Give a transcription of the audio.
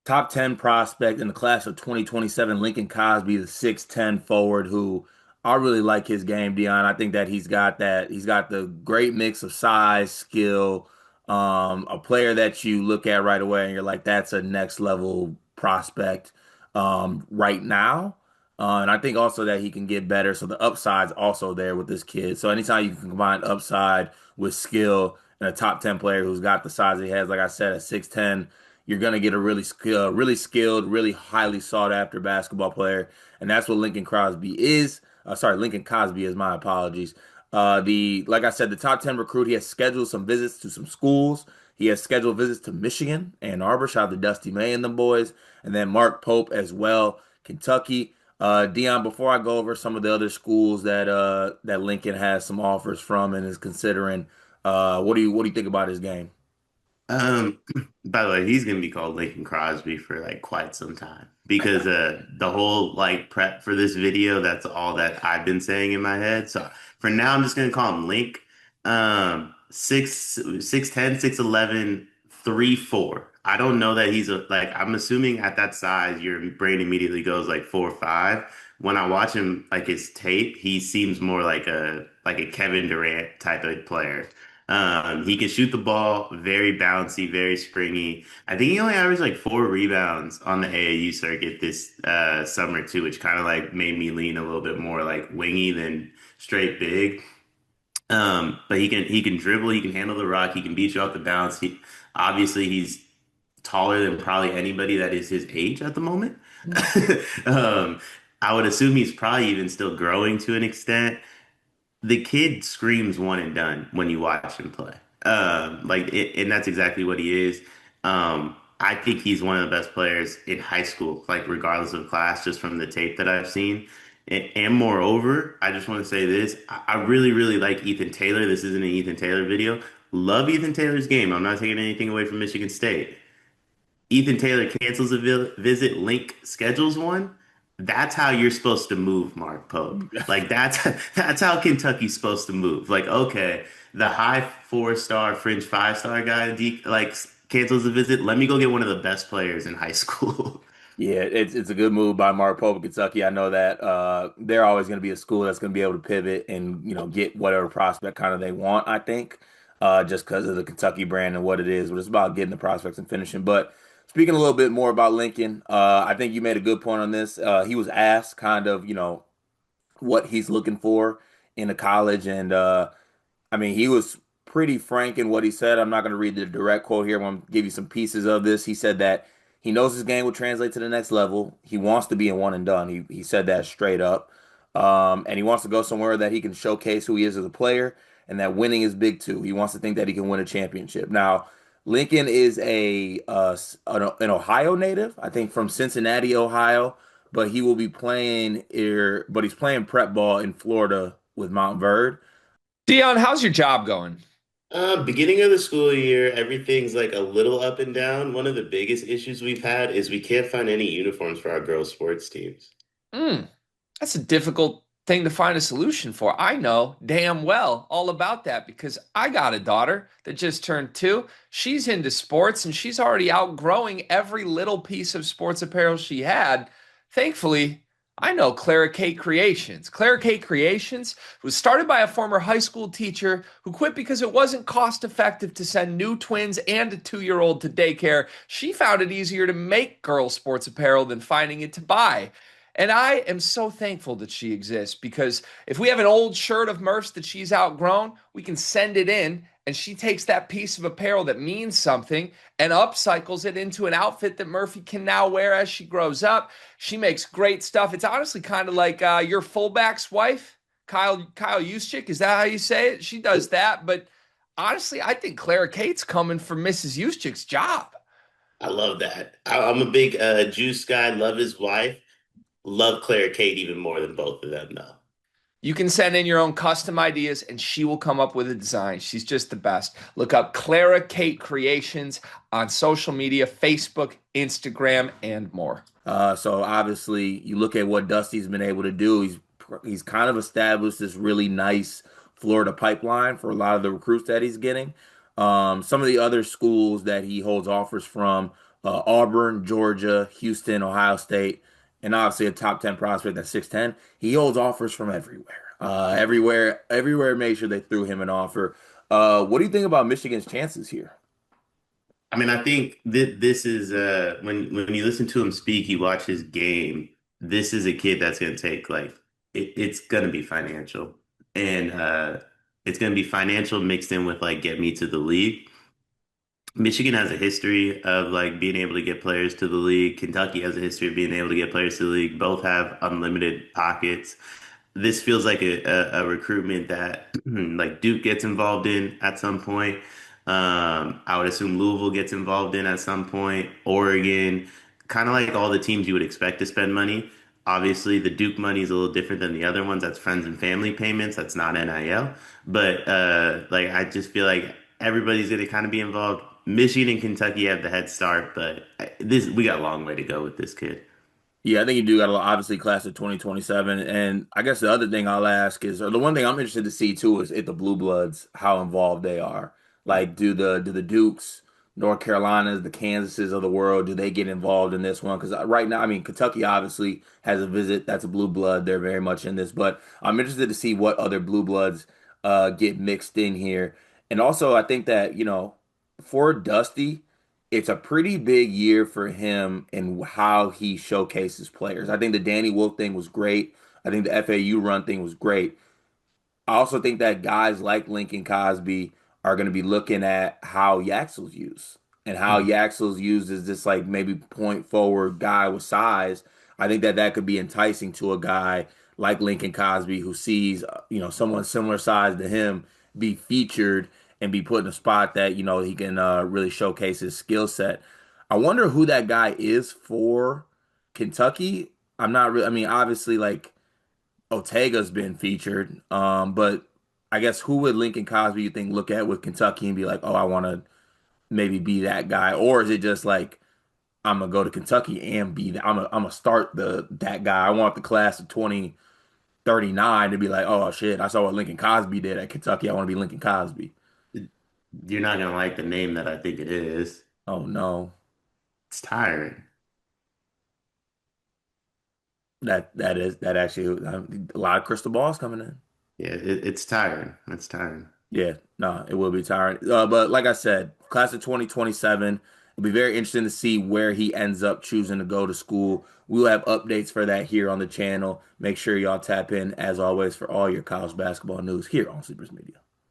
top 10 prospect in the class of 2027, Lincoln Cosby, the 6'10 forward who I really like his game, Dion. I think that he's got the great mix of size, skill, a player that you look at right away and you're like, that's a next level prospect right now. And I think also that he can get better. So the upside's also there with this kid. So anytime you can combine upside with skill and a top 10 player who's got the size he has, like I said, at 6'10, you're going to get a really skilled, really highly sought after basketball player. And that's what Lincoln Crosby is. Sorry, Lincoln Cosby is, my apologies. Like I said, the top 10 recruit, he has scheduled some visits to some schools. He has scheduled visits to Michigan, Ann Arbor, shout out to Dusty May and the boys, and then Mark Pope as well, Kentucky. Dion, before I go over some of the other schools that Lincoln has some offers from and is considering, what do you think about his game? Um, by the way, he's gonna be called Lincoln Crosby for like quite some time because the whole like prep for this video, that's all that I've been saying in my head. So for now, I'm just gonna call him Link. 6'10", 6'11", 3'4". I don't know that he's a like I'm assuming at that size your brain immediately goes like 4'5". When I watch him like his tape, he seems more like a Kevin Durant type of player. He can shoot the ball, very bouncy, very springy. I think he only averaged like 4 rebounds on the AAU circuit this summer too, which kind of like made me lean a little bit more like wingy than straight big. But he can dribble, he can handle the rock, he can beat you off the bounce. He's taller than probably anybody that is his age at the moment. Um, I would assume he's probably even still growing to an extent. The kid screams one and done when you watch him play. And that's exactly what he is. I think he's one of the best players in high school, like regardless of class, just from the tape that I've seen. And moreover, I just want to say this: I really, really like Ethan Taylor. This isn't an Ethan Taylor video. Love Ethan Taylor's game. I'm not taking anything away from Michigan State. Ethan Taylor cancels a visit, Link schedules one. That's how you're supposed to move, Mark Pope. Like that's that's how Kentucky's supposed to move. Like, okay, the high 4-star, fringe 5-star guy like cancels a visit. Let me go get one of the best players in high school. Yeah, it's a good move by Mark Pope of Kentucky. I know that they're always going to be a school that's going to be able to pivot and get whatever prospect kind of they want. I think just because of the Kentucky brand and what it is, but it's about getting the prospects and finishing. But speaking a little bit more about Lincoln, I think you made a good point on this. He was asked kind of what he's looking for in a college, and I mean, he was pretty frank in what he said. I'm not going to read the direct quote here. I'm going to give you some pieces of this. He said that he knows his game will translate to the next level. He wants to be a one and done. He said that straight up. And he wants to go somewhere that he can showcase who he is as a player and that winning is big too. He wants to think that he can win a championship. Now, Lincoln is an Ohio native, I think from Cincinnati, Ohio, but he will be playing here, but he's playing prep ball in Florida with Mount Verde. Dion, how's your job going? Beginning of the school year, everything's like a little up and down. One of the biggest issues we've had is we can't find any uniforms for our girls' sports teams. Mm, that's a difficult thing to find a solution for. I know damn well all about that because I got a daughter that just turned 2. She's into sports and she's already outgrowing every little piece of sports apparel she had. Thankfully, I know Clara Kate Creations. Clara Kate Creations was started by a former high school teacher who quit because it wasn't cost effective to send new twins and a 2-year-old to daycare. She found it easier to make girls' sports apparel than finding it to buy. And I am so thankful that she exists because if we have an old shirt of Murph's that she's outgrown, we can send it in and she takes that piece of apparel that means something and upcycles it into an outfit that Murphy can now wear as she grows up. She makes great stuff. It's honestly kind of like your fullback's wife, Kyle Juszczyk. Is that how you say it? She does that. But honestly, I think Clara Kate's coming for Mrs. Juszczyk's job. I love that. I'm a big Juice guy. Love his wife. Love Claire Kate even more than both of them, though. You can send in your own custom ideas and she will come up with a design. She's just the best. Look up Clara Kate Creations on social media, Facebook, Instagram, and more. So obviously, you look at what Dusty's been able to do. He's kind of established this really nice Florida pipeline for a lot of the recruits that he's getting. Some of the other schools that he holds offers from Auburn, Georgia, Houston, Ohio State, and obviously a top 10 prospect at 6'10. He holds offers from everywhere. Everywhere made sure they threw him an offer. What do you think about Michigan's chances here? I mean, I think that this is when you listen to him speak, you watch his game. This is a kid that's going to take it's going to be financial, and it's going to be financial mixed in with like get me to the league. Michigan has a history of like being able to get players to the league. Kentucky has a history of being able to get players to the league. Both have unlimited pockets. This feels like a recruitment that like Duke gets involved in at some point. I would assume Louisville gets involved in at some point. Oregon, kind of like all the teams you would expect to spend money. Obviously, the Duke money is a little different than the other ones. That's friends and family payments. That's not NIL. But like I just feel like everybody's going to kind of be involved. Michigan and Kentucky have the head start, but this we got a long way to go with this kid. Yeah, I think you do got a lot, obviously class of 2027. And I guess the other thing I'll ask is, or the one thing I'm interested to see too is if the Blue Bloods, how involved they are. Like, do the Dukes, North Carolinas, the Kansases of the world, do they get involved in this one? Because right now, I mean, Kentucky obviously has a visit. That's a Blue Blood. They're very much in this. But I'm interested to see what other Blue Bloods get mixed in here. And also, I think that, for Dusty, it's a pretty big year for him and how he showcases players. I think the Danny Wolf thing was great. I think the FAU run thing was great. I also think that guys like Lincoln Cosby are going to be looking at how Yaxel's used and how Yaxel's used as this like maybe point forward guy with size. I think that that could be enticing to a guy like Lincoln Cosby who sees someone similar size to him be featured and be put in a spot that he can really showcase his skill set. I wonder who that guy is for Kentucky. I'm not really. I mean, obviously, like Ortega's been featured. But I guess who would Lincoln Cosby you think look at with Kentucky and be like, oh, I want to maybe be that guy, or is it just like I'm gonna go to Kentucky and be that I'm gonna start that guy. I want the class of 2039 to be like, oh shit, I saw what Lincoln Cosby did at Kentucky. I want to be Lincoln Cosby. You're not gonna like the name that I think it is. Oh no, It's tiring. that actually a lot of crystal balls coming in. Yeah, it's tiring. It's tiring. Yeah, no, it will be tiring. But like I said, class of 2027, it'll be very interesting to see where he ends up choosing to go to school. We'll have updates for that here on the channel. Make sure y'all tap in, as always, for all your college basketball news here on Sleepers Media.